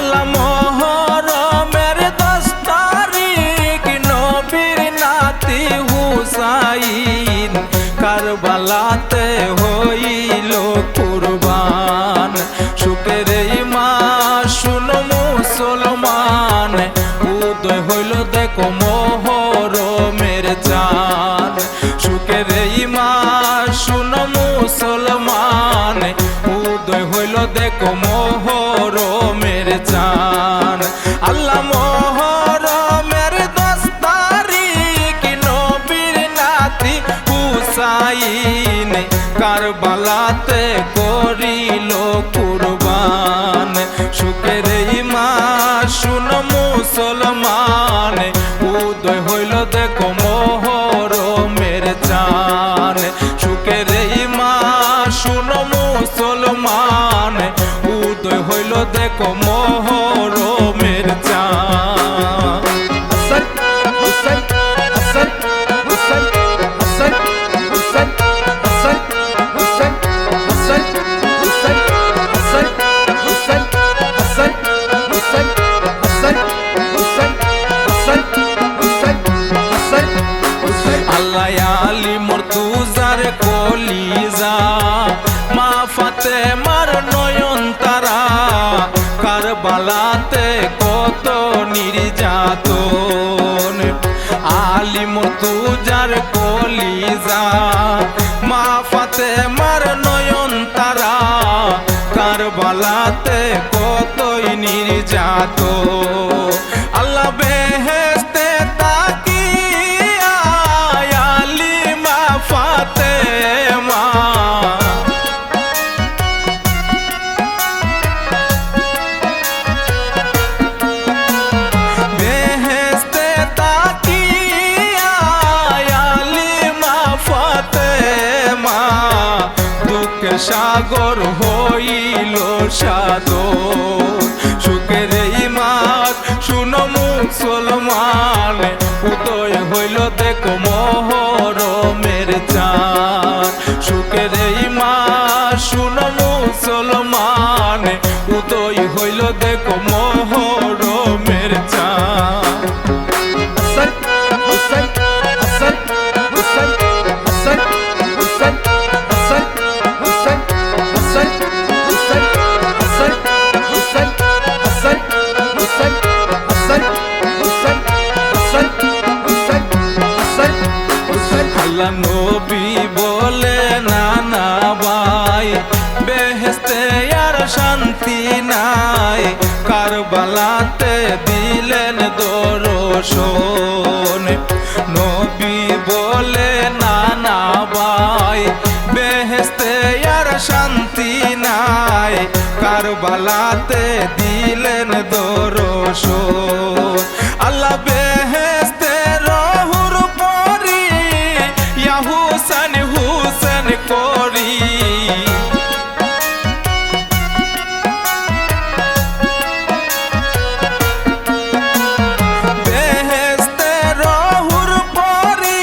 আল্লাহ মুহররমের 10 তারিখ নবীর নাতি হুসাইন কারবালাতে হইল কুরবান। সুখের এই মাস শুনো মুসলমান, উদয় হইল দেখো মুহররমের চাঁদ। সুখের এই মাস শুনো মুসলমান, উদয় হইল দেখো মুহররমের চাঁদ। আল্লাহ মুহররমের 10 তারিখ নবীর নাতি হুসাইন কারবালাতে করিল কুরবান। সুখের এই মাস শুনো মুসলমান, উদয় হইল দেখো মুহররমের চাঁদ। সুখের এই মাস শুনো মুসলমান, উদয় হইল দেখো মুহররমের চাঁদ। আলী মুর্তুজার কলিজা মা ফাতেমার নয়ন তারা কারবালাতে কত নির্যাতন। আলী মুর্তুজার কলিজা মা ফাতেমার নয়ন তারা কারবালাতে কতই নির্যাতন। আল্লাহ বেহেশতে তাকিয়া আলী মা ফাতেমা বেহেশতে তাকিয়া আলী মা ফাতেমা দুঃখের সাগর হইল সাদর। সুখের এই মাস শুনো মুসলমান, উদয় হইল দেখো মুহররমের চাঁদ। সুখের এই মাস শুনো মুসলমান, উদয় হইল দেখো মুহররমের চাঁদ। আল্লাহ নবী বলে না না ভাই বেহেশতে আর শান্তি নাই, কারবালাতে দিলেন দর্শন। নবী বলে না না ভাই বেহেশতে আর শান্তি নাই, কারবালাতে দিলেন দর্শন। আল্লাহ বেহেশতে রহুর পরি ইয়া হুসেন হুসেন করি বেহেশতে রহুর পরি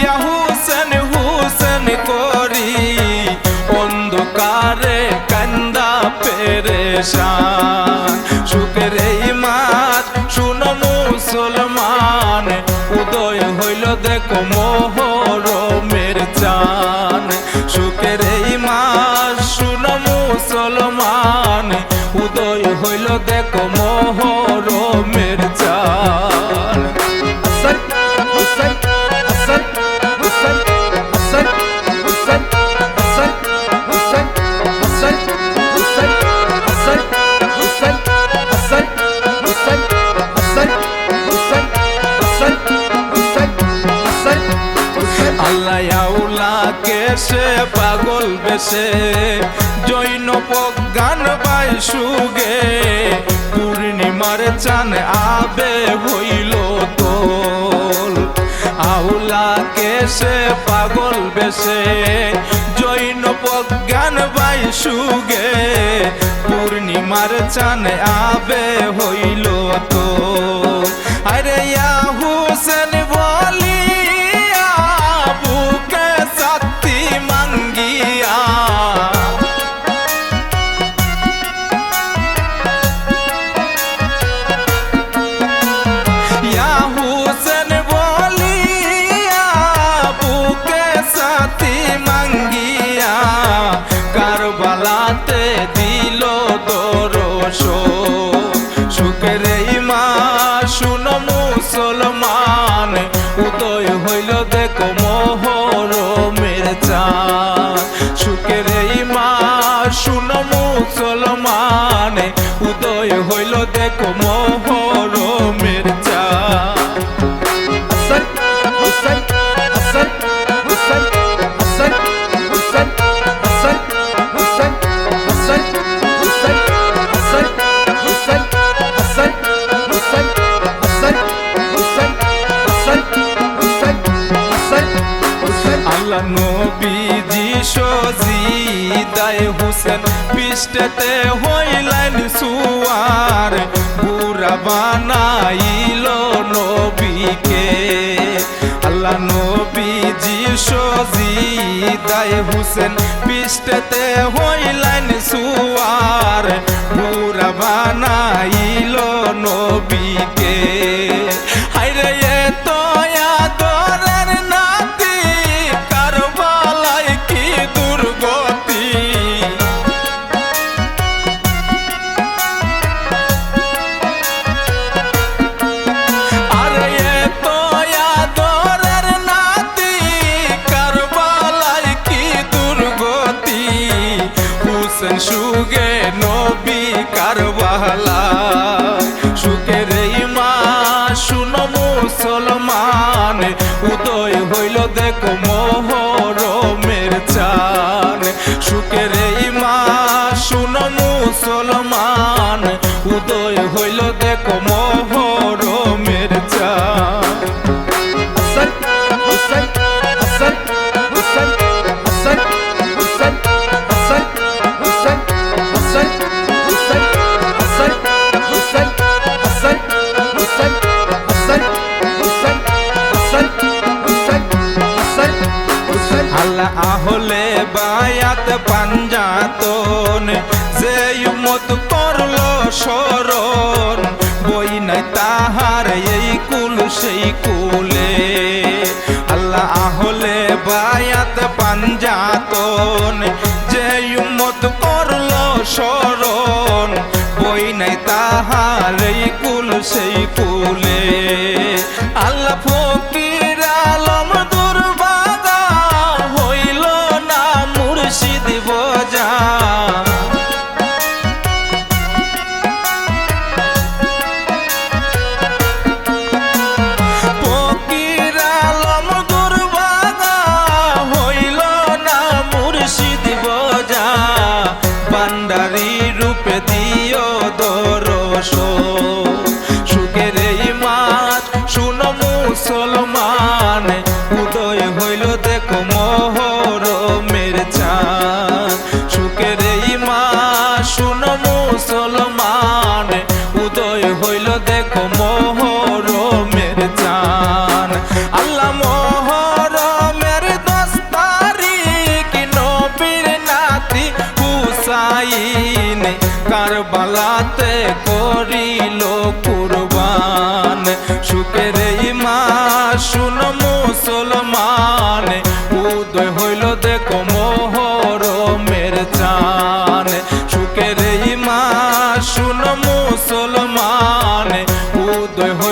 ইয়া হুসেন হুসেন করি অন্ধকারে কান্দা পেরেশান। সুখের এই মাস শুনো মুসলমান, উদয় হইল দেখো মুহররমের চাঁদ। সুখের এই মাস শুনো মুসলমান, উদয় হইল দেখো মুহররমের চাঁদ। আল্লাহ আউলাকে সে পাগল বেশে জৈন প্রজ্ঞান বাই সুগে পূর্ণিমার চান আবে হইল তোল। আউলাকে সে পাগল বেশে জৈন প্রজ্ঞান বাই সুগে পূর্ণিমার চান আবে হইল তোল। আরে ইয়া হুসেন বলি বুকে শক্তি মাঙ্গিয়া উদয় হইল দেখো মহরমের চাঁদ। হাসান হুসাইন হাসান হুসাইন হাসান হুসাইন হাসান হুসাইন হাসান হুসাইন হাসান হুসাইন হাসান হুসাইন হাসান হুসাইন হাসান হুসাইন হাসান হুসাইন আল্লাহ নবীজি সজিদায় হুসেন পৃষ্ঠতে হইলেন সুয়ার বুড়া বানাইল নবীকে। আল্লাহ নবীজি সজিদায় হুসেন পৃষ্ঠতে হইলেন সুয়ার বুড়া বানাইল নবীকে। হায়রে এত আদরের নাতি কারবালায় কি দুর্গতি। আরে এত আদরের নাতি কারবালায় কি দুর্গতি। হুসেন সুগে নবী কারবালায় সুখের এই মা শুনো মুসলমান উদয় হইল দেখো মহরমের চাঁদ। সুখের এই মা শুনো মুসলমান উদয় হইল দেখো মহরমের চাঁদ। হাসান হুসাইন হাসান হুসাইন হাসান হুসাইন হাসান হুসাইন হাসান হুসাইন হাসান হুসাইন হাসান হুসাইন হাসান হুসাইন হাসান হুসাইন হাসান হুসাইন আল্লাহ আহলে বায়াত পাঞ্জাতন যে উম্মত করলো শরণ বই নাই তাহার এই কুল সেই কুলে। আল্লাহ আহলে বায়াত পাঞ্জাতন যে উম্মত করলো শরণ বই নাই তাহার এই কুল সেই কুলে। আল্লাহ ফকির আলম দুর্বাগা হইল না মুর্শিদ বোঝা। ফকির আলম দুর্বাগা হইল না মুর্শিদ বোঝা। ভান্ডারি রূপে দিও দর্শন সুখের এই মাঠ শুনো মুসলমান উদয় হইল দেখো মহরমের চাঁদ। সুখের এই মাঠ শুনো মুসলমান উদয় হইল দেখো মহরমের চাঁদ। আল্লাহ মহরমের 10 তারিখ নবীর নাতি হুসাইন কারবালাতে করিল কুরবান। সুখের এই মা শুনো মুসলমান উদয় হইল দেখো মহরমের চাঁদ। সুখের এই মা শুনো মুসলমান উদয় হইল